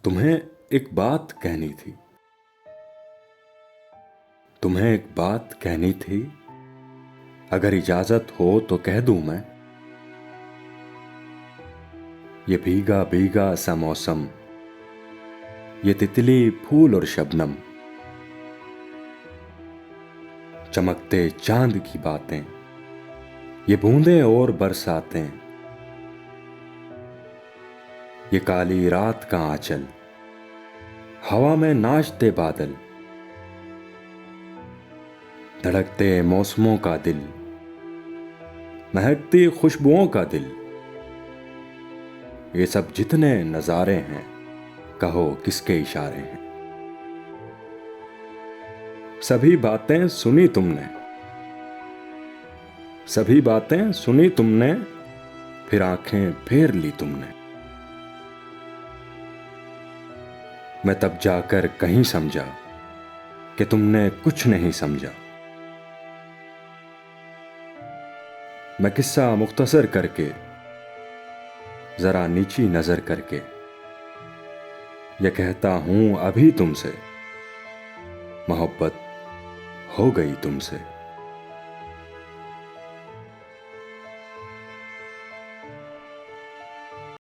तुम्हें एक बात कहनी थी। तुम्हें एक बात कहनी थी। अगर इजाजत हो तो कह दूं मैं। ये भीगा भीगा सा मौसम, ये तितली फूल और शबनम, चमकते चांद की बातें, ये बूंदें और बरसातें, ये काली रात का आंचल, हवा में नाचते बादल, धड़कते मौसमों का दिल, महकती खुशबुओं का दिल, ये सब जितने नजारे हैं, कहो किसके इशारे हैं। सभी बातें सुनी तुमने, सभी बातें सुनी तुमने, फिर आंखें फेर ली तुमने। मैं तब जाकर कहीं समझा कि तुमने कुछ नहीं समझा। मैं किस्सा मुख्तसर करके, जरा नीची नजर करके, ये कहता हूं अभी तुमसे, मोहब्बत हो गई तुमसे।